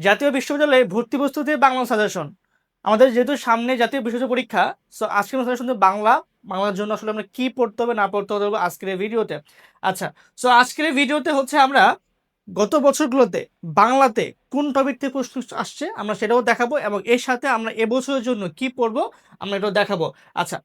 জাতীয় বিশ্ববিদ্যালয়ে ভর্তি প্রস্তুতি বাংলা সাজেশন। আমাদের যেহেতু সামনে জাতীয় বিশ্ববিদ্যালয় পরীক্ষা, সো আজকের সাজেশন বাংলার জন্য আসলে আমরা কি পড়তে হবে না পড়তে হবে আজকের এই ভিডিওতে। আচ্ছা, সো আজকের এই ভিডিওতে হচ্ছে আমরা গত বছরগুলোতে বাংলাতে কোন টপিক থেকে প্রশ্ন আসছে আমরা সেটাও দেখাবো, এবং এর সাথে আমরা এবছরের জন্য কি পড়বো আমরা এটাও দেখাবো। আচ্ছা,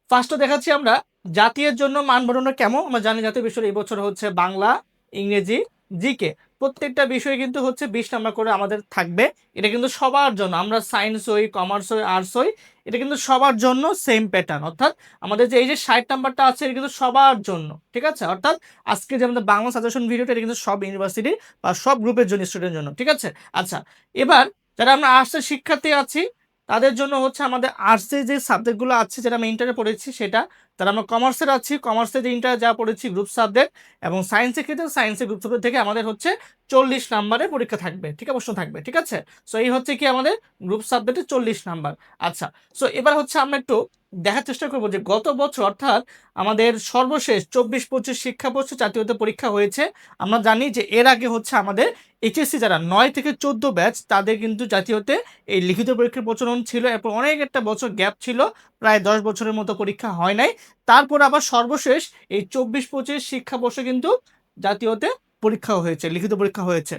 ফার্স্টে দেখাচ্ছি আমরা জাতীয়ের জন্য মান বর্ণনা কেমন। আমরা জানি জাতীয় বিশ্ববিদ্যালয় এই বছর হচ্ছে বাংলা, ইংরেজি, জিকে প্রত্যেকটা বিষয় কিন্তু হচ্ছে 20 নাম্বার করে আমাদের থাকবে। এটা কিন্তু সবার জন্য, আমরা সায়েন্স হই, কমার্স হই, আর্টস হই, এটা কিন্তু সবার জন্য সেম প্যাটার্ন। অর্থাৎ আমাদের যে এই যে 60 নাম্বারটা আছে এটা কিন্তু সবার জন্য, ঠিক আছে। অর্থাৎ আজকে যে আমাদের বাংলা সাজেশন ভিডিওটা এটা কিন্তু সব ইউনিভার্সিটি বা সব গ্রুপের জন্য, স্টুডেন্টের জন্য, ঠিক আছে। আচ্ছা, এবার যারা আমরা আর্টসের শিক্ষার্থী আছি তাদের জন্য হচ্ছে আমাদের আর্টসের যে সাবজেক্টগুলো আছে যেটা আমরা ইন্টারে পড়েছি সেটা, তারা আমরা কমার্সের আছি কমার্সের যে ইন্টারে যা পড়েছি গ্রুপ সাবজেক্ট, এবং সায়েন্সের ক্ষেত্রে সায়েন্সের গ্রুপ সাবজেক্ট থেকে আমাদের হচ্ছে 40 নাম্বারের পরীক্ষা থাকবে, ঠিক আছে, প্রশ্ন থাকবে, ঠিক আছে। সো এই হচ্ছে কি আমাদের গ্রুপ সাবজেক্টে 40 নাম্বার। আচ্ছা, সো এবার হচ্ছে আমরা একটু দেখার চেষ্টা করবো যে গত বছর অর্থাৎ আমাদের সর্বশেষ 24-25 শিক্ষাবর্ষ জাতীয়তে পরীক্ষা হয়েছে। আমরা জানি যে এর আগে হচ্ছে আমাদের এইচএসসি যারা 9 থেকে 14 ব্যাচ তাদের কিন্তু জাতীয়তে এই লিখিত পরীক্ষার প্রচলন ছিল, এরপর অনেক একটা বছর গ্যাপ ছিল, প্রায় 10 বছরের মতো পরীক্ষা হয় নাই। তারপর আবার সর্বশেষ এই 24-25 শিক্ষাবর্ষে কিন্তু জাতীয়তে পরীক্ষা হয়েছে, লিখিত পরীক্ষা হয়েছে।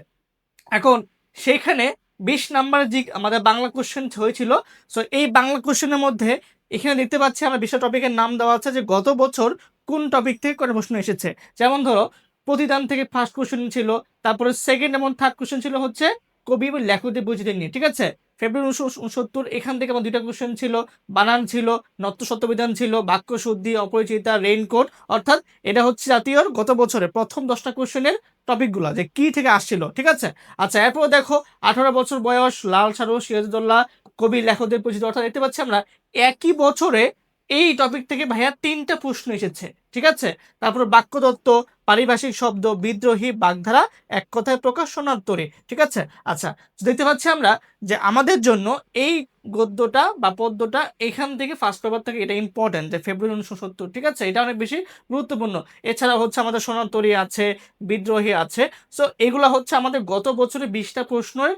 এখন সেইখানে 20 নাম্বারের যে আমাদের বাংলা কোশ্চেন হয়েছিল, সো এই বাংলা কোশ্চেনের মধ্যে এখানে দেখতে পাচ্ছি আমরা 20টা টপিকের নাম দেওয়া আছে যে গত বছর কোন টপিক থেকে কোন প্রশ্ন এসেছে। যেমন ধরো প্রতিদান থেকে ফার্স্ট কোশ্চেন ছিল, তারপরে সেকেন্ড এবং থার্ড কোশ্চেন ছিল হচ্ছে কবি এবং লেখকদের পরিচিতি নিয়ে, ঠিক আছে। ফেব্রুয়ারি 1969 এখান থেকে আমার 2টা কোশ্চেন ছিল, বানান ছিল, নত্য সত্যবিধান ছিল, বাক্য শুদ্ধি, অপরিচিতা, রেইনকোট। অর্থাৎ এটা হচ্ছে জাতীয়র গত বছরে প্রথম 10টা কোশ্চেনের টপিকগুলো যে কি থেকে আসছিল, ঠিক আছে। আচ্ছা, এরপর দেখো 18 বছর বয়স, লাল সারু, সিরাজউদ্দৌলা, কবি লেখকদের পরিচিতি। অর্থাৎ দেখতে পাচ্ছি আমরা একই বছরে এই টপিক থেকে ভাইয়া 3টা প্রশ্ন এসেছে, ঠিক আছে। তারপর বাক্যতত্ত্ব, পারিভাষিক শব্দ, বিদ্রোহী, বাগধারা, এক কথায় প্রকাশ, শোনার্তরী, ঠিক আছে। আচ্ছা, দেখতে পাচ্ছি আমরা যে আমাদের জন্য এই গদ্যটা বা পদ্যটা এখান থেকে ফার্স্ট পেপার থেকে এটা ইম্পর্টেন্ট যে ফেব্রুয়ারি 1970, ঠিক আছে, এটা অনেক বেশি গুরুত্বপূর্ণ। এছাড়া হচ্ছে আমাদের সোনারতরী আছে, বিদ্রোহী আছে। সো এগুলো হচ্ছে আমাদের গত বছরে 20টা প্রশ্নের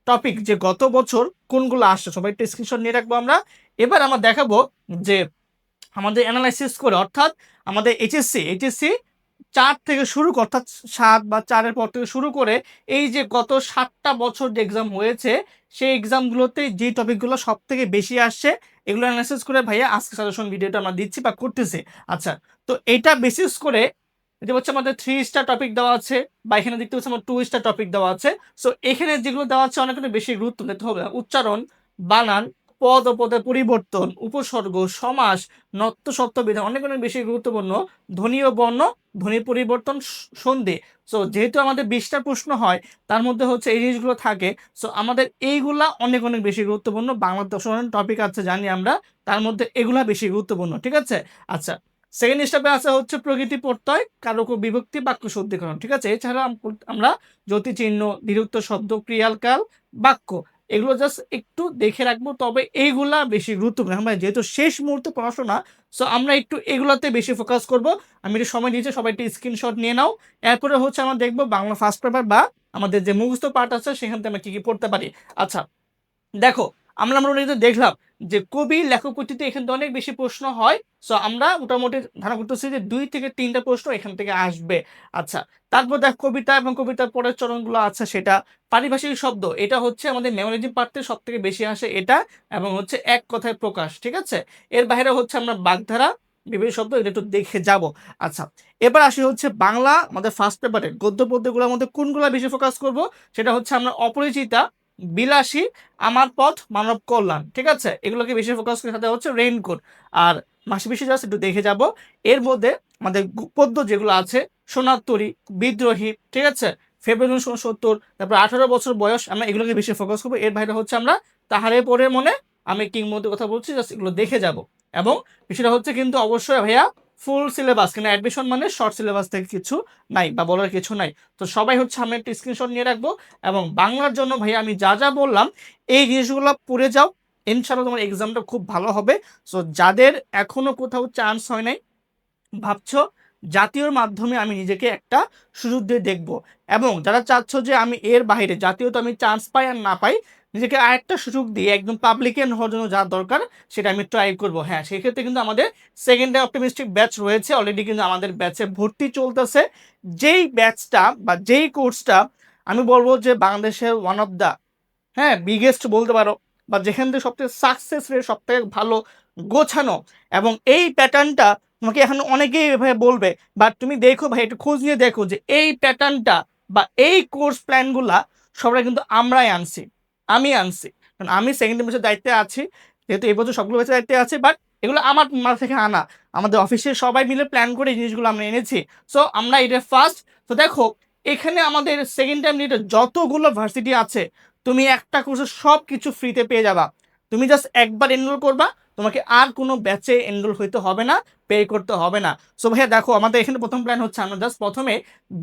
টপিক, যে গত বছর কোনগুলো আসছে সবাই একটা স্ক্রিনশট নিয়ে রাখবো আমরা। এবার আমরা দেখাবো যে আমাদের অ্যানালাইসিস করে, অর্থাৎ আমাদের এইচএসসি 4 থেকে শুরু করে, অর্থাৎ 7 বা 4-এর পর থেকে শুরু করে এই যে গত 7টা বছর যে এক্সাম হয়েছে সেই এক্সামগুলোতে যে টপিকগুলো সব থেকে বেশি আসছে এগুলো অ্যানালাইসিস করে ভাইয়া আজকে সাজেশন ভিডিওটা আমরা দিচ্ছি বা করতেছি। আচ্ছা, তো এটা বেসিস করে যে হচ্ছে আমাদের 3 স্টার টপিক দেওয়া আছে, বা এখানে দেখতে পাচ্ছি আমার 2 স্টার টপিক দেওয়া আছে। সো এখানে যেগুলো দেওয়া আছে অনেক বেশি গুরুত্ব দিতে হবে। উচ্চারণ, বানান, পদ ও পদের পরিবর্তন, উপসর্গ, সমাস, নত্য সত্য বিধান অনেক বেশি গুরুত্বপূর্ণ। ধ্বনি ও বর্ণ, ধ্বনি পরিবর্তন, সন্ধি। সো যেহেতু আমাদের 20টা প্রশ্ন হয় তার মধ্যে হচ্ছে এই জিনিসগুলো থাকে, সো আমাদের এইগুলা অনেক বেশি গুরুত্বপূর্ণ। বাংলা 10 টপিক আছে জানি আমরা, তার মধ্যে এগুলা বেশি গুরুত্বপূর্ণ, ঠিক আছে। আচ্ছা, সেকেন্ড স্টেপে আছে হচ্ছে প্রকৃতি প্রত্যয়, কারক ও বিভক্তি, বাক্য শুদ্ধিকরণ, ঠিক আছে। এছাড়া আমরা জ্যোতি চিহ্ন, দ্বিরুক্ত শব্দ, ক্রিয়ালকাল, বাক্য এগুলো জাস্ট একটু দেখে রাখবো। তবে এইগুলা বেশি গুরুত্বপূর্ণ, আমরা যেহেতু শেষ মুহূর্তে পড়াশোনা, সো আমরা একটু এগুলাতে বেশি ফোকাস করব। আমি একটু সময় দিয়েছি, সবাই একটু স্ক্রিনশট নিয়ে নাও। এরপরে হচ্ছে আমরা দেখবো বাংলা ফার্স্ট পেপার বা আমাদের যে মুখস্থ পার্ট আছে সেখান থেকে আমরা কি কি পড়তে পারি। আচ্ছা, দেখো আমরা মোটামুটি দেখলাম যে কবি লেখক পদ্ধতিতে এখান থেকে অনেক বেশি প্রশ্ন হয়। সো আমরা মোটামুটি ধারণা করতেছি যে 2 থেকে 3টা প্রশ্ন এখান থেকে আসবে। আচ্ছা, তারপর দেখ কবিতা এবং কবিতার পরের চরণগুলো আছে সেটা। পারিভাষিক শব্দ, এটা হচ্ছে আমাদের মেমোরিজিম পার্ট থেকে সব থেকে বেশি আসে এটা, এবং হচ্ছে এক কথায় প্রকাশ, ঠিক আছে। এর বাইরে হচ্ছে আমরা বাগধারা, বিভিন্ন শব্দ এটা একটু দেখে যাব। আচ্ছা, এবার আসি হচ্ছে বাংলা আমাদের ফার্স্ট পেপারে গদ্য পদ্যগুলোর মধ্যে কোনগুলো বেশি ফোকাস করব। সেটা হচ্ছে আমরা অপরিচিতা, বিলাসী, আমার পথ, মানব কল্যাণ, ঠিক আছে, এগুলোকে বেশি ফোকাস করে, সাথে হচ্ছে রেইনকোট আর মাসি বেশি জাস্ট একটু দেখে যাব। এর মধ্যে আমাদের পদ্য যেগুলো আছে, সোনারতরী, বিদ্রোহী, ঠিক আছে, ফেব্রুয়ারি 1970, তারপর 18 বছর বয়স, আমরা এগুলোকে বেশি ফোকাস করবো। এর বাইরে হচ্ছে আমরা তাহারে পড়ে মনে, আমি কিংবদন্তি কথা বলছি, জাস্ট এগুলো দেখে যাব। এবং বিষয়টা হচ্ছে কিন্তু অবশ্যই ভাইয়া ফুল সিলেবাস, কিন্তু অ্যাডমিশন মানে শর্ট সিলেবাস থেকে কিছু নাই বা বলার কিছু নাই। তো সবাই হচ্ছে আমি একটা স্ক্রিনশট নিয়ে রাখবো, এবং বাংলার জন্য ভাই আমি যা যা বললাম এই জিনিসগুলো পড়ে যাও, ইনশাআল্লাহ তোমার এক্সামটা খুব ভালো হবে। সো যাদের এখনো কোথাও চান্স হয় নাই, ভাবছো জাতীয়র মাধ্যমে আমি নিজেকে একটা সুযোগ দিয়ে দেখব। এবং যারা চাচ্ছ যে আমি এর বাইরে জাতীয়তে আমি চান্স পাই আর না পাই, নিজেকে আরেকটা সুযোগ দিয়ে একদম পাবলিকেন হওয়ার জন্য যা দরকার সেটা আমি ট্রাই করব। হ্যাঁ, সেক্ষেত্রে কিন্তু আমাদের সেকেন্ড ডে অপটিমিস্টিক ব্যাচ রয়েছে অলরেডি, কিন্তু আমাদের ব্যাচে ভর্তি চলতেছে। যেই ব্যাচটা বা যেই কোর্সটা আমি বলবো যে বাংলাদেশের ওয়ান অফ দ্য, হ্যাঁ, বিগেস্ট বলতে পারো, বা যেখান থেকে সবথেকে সাকসেস রেট সবথেকে ভালো গোছানো। এবং এই প্যাটার্নটা তোমাকে এখন অনেকেই এভাবে বলবে, বাট তুমি দেখো ভাই, একটু খোঁজ নিয়ে দেখো যে এই প্যাটার্নটা বা এই কোর্স প্ল্যানগুলা সবটা কিন্তু আমরাই আনছি, আমি আনছি। কারণ আমি সেকেন্ড ব্যাচের দায়িত্বে আছি, যেহেতু এই বছর সবগুলো ব্যাচের দায়িত্বে আছে, বাট এগুলো আমার মাথা থেকে আনা, আমাদের অফিসের সবাই মিলে প্ল্যান করে এই জিনিসগুলো আমরা এনেছি। সো আমরা এটা ফার্স্ট। তো দেখো, এখানে আমাদের সেকেন্ড টাইম নিয়ে যতগুলো ভার্সিটি আছে, তুমি একটা কোর্সে সব কিছু ফ্রিতে পেয়ে যাবা। তুমি জাস্ট একবার এনরোল করবা, তোমাকে আর কোনো ব্যাচে এনরোল হইতে হবে না, পে করতে হবে না। সো ভাইয়া দেখো, আমাদের এখানে প্রথম প্ল্যান হচ্ছে আমরা জাস্ট প্রথমে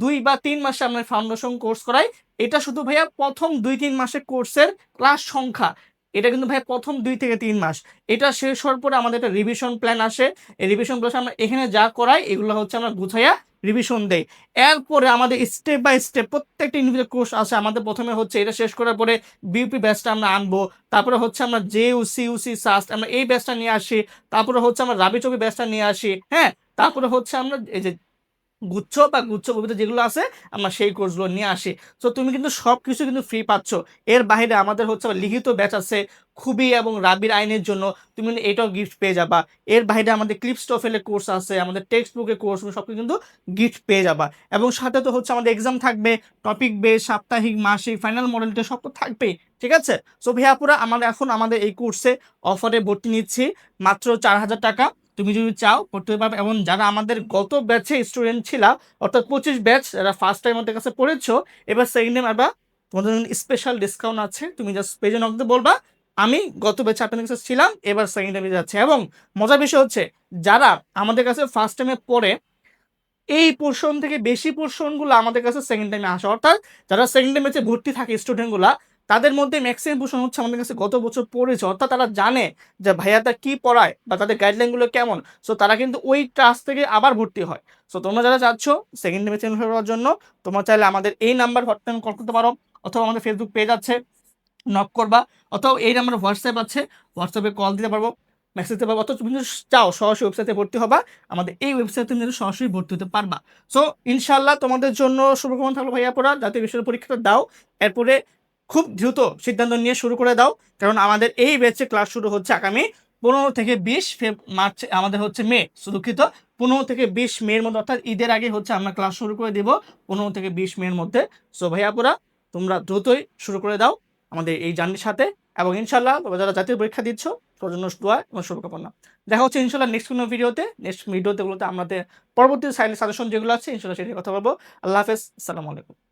2 বা 3 মাসে আমরা ফাউন্ডেশন কোর্স করাই। এটা শুধু ভাইয়া প্রথম 2-3 মাসের কোর্সের ক্লাস সংখ্যা। এটা কিন্তু ভাইয়া প্রথম 2 থেকে 3 মাস। এটা শেষ হওয়ার পরে আমাদের একটা রিভিশন প্ল্যান আসে। এই রিভিশন প্লাস আমরা এখানে যা করাই এগুলো হচ্ছে আমরা গুছাইয়া রিভিশন দেই। এরপরে আমাদের স্টেপ বাই স্টেপ প্রত্যেকটা ইন্ডিভিজুয়াল কোর্স আছে। আমাদের প্রথমে হচ্ছে এটা শেষ করার পরে বিউপি ব্যাচটা আমরা আনবো, তারপরে হচ্ছে আমরা জেইউসি, ইউসি, সাস্ট আমরা এই ব্যাচটা নিয়ে আসি, তারপরে হচ্ছে আমরা রাবি চবি ব্যাচটা নিয়ে আসি। হ্যাঁ, তারপরে হচ্ছে আমরা এই যে গুচ্ছ বা গুচ্ছ কবিতা যেগুলো আছে আমরা সেই কোর্সগুলো নিয়ে আসি। তো তুমি কিন্তু সব কিছু কিন্তু ফ্রি পাচ্ছ। এর বাইরে আমাদের হচ্ছে আবার লিখিত ব্যাচ আছে খুবই এবং রাবির আইনের জন্য, তুমি কিন্তু এটাও গিফট পেয়ে যাবা। এর বাইরে আমাদের ক্লিপস টফেলের কোর্স আছে, আমাদের টেক্সট বুকের কোর্স, সব কিছু কিন্তু গিফট পেয়ে যাবা। এবং সাথে তো হচ্ছে আমাদের এক্সাম থাকবে, টপিক বেস, সাপ্তাহিক, মাসিক, ফাইনাল মডেলটা সব তো থাকবেই। ঠিক আছে। সো ভাইয়াপুরা, আমরা এখন আমাদের এই কোর্সে অফারে ভর্তি নিচ্ছি মাত্র 4,000 টাকা। তুমি যদি চাও পড়তে পারবে। এবং যারা আমাদের গত ব্যাচে স্টুডেন্ট ছিল, অর্থাৎ 25 ব্যাচ, যারা ফার্স্ট টাইম আমাদের কাছে পড়েছো, এবার সেকেন্ড টাইম আবার তোমাদের জন্য স্পেশাল ডিসকাউন্ট আছে। তুমি জাস্ট পেজে নক দিয়ে বলবা আমি গত ব্যাচে আপনাদের কাছে ছিলাম, এবার সেকেন্ড টাইমে যাচ্ছে। এবং মজার বিষয় হচ্ছে, যারা আমাদের কাছে ফার্স্ট টাইমে পড়ে এই পোর্শন থেকে বেশি পোর্শনগুলো আমাদের কাছে সেকেন্ড টাইমে আসে, অর্থাৎ যারা সেকেন্ড টাইমে ভর্তি থাকে স্টুডেন্টগুলা, তাদের মধ্যে ম্যাক্সিমাম পোর্শন হচ্ছে আমাদের কাছে গত বছর পড়েছে, অর্থাৎ তারা জানে যে ভাইয়াটা কি পড়ায় বা তাদের গাইডলাইনগুলো কেমন। সো তারা কিন্তু ওই ক্লাস থেকে আবার ভর্তি হয়। সো তোমরা যারা চাচ্ছ সেকেন্ড টাইমে চেঞ্জ হওয়ার জন্য, তোমরা চাইলে আমাদের এই নাম্বার হটলাইন কল করতে পারো, অথবা আমাদের ফেসবুক পেজ আছে, নক করবা, অথবা এই নাম্বার হোয়াটসঅ্যাপ আছে, হোয়াটসঅ্যাপে কল দিতে পারবো, মেসেজ দিতে পারবো, অথবা তুমি যদি চাও সরাসরি ওয়েবসাইটে ভর্তি হবা, আমাদের এই ওয়েবসাইটে তুমি সরাসরি ভর্তি হতে পারবা। সো ইনশাল্লাহ তোমাদের জন্য শুভকামনা থাকলো ভাইয়া পড়া, জাতীয় বিশ্ববিদ্যালয় পরীক্ষাটা দাও, এরপরে খুব দ্রুত সিদ্ধান্ত নিয়ে শুরু করে দাও। কারণ আমাদের এই ব্যাচে ক্লাস শুরু হচ্ছে আগামী 15 থেকে 20 মার্চ, আমাদের হচ্ছে মে, দুঃখিত, 15 থেকে 20 মের মধ্যে, অর্থাৎ ঈদের আগে হচ্ছে আমরা ক্লাস শুরু করে দিব 15 থেকে 20 মের মধ্যে। সো ভাইয়া পড়া, তোমরা দ্রুতই শুরু করে দাও আমাদের এই জার্নির সাথে। এবং ইনশাল্লাহ তোমরা যারা জাতীয় পরীক্ষা দিচ্ছ তোর জন্য দোয়া এবং শুভকামনা। দেখা হচ্ছে ইনশাল্লাহ নেক্সট কোনো ভিডিওতে। নেক্সট ভিডিওতে বলতে আমাদের পরবর্তী সাজেশন যেগুলো আছে ইনশাল্লাহ সেটা কথা বলবো। আল্লাহ হাফেজ, আসসালামু আলাইকুম।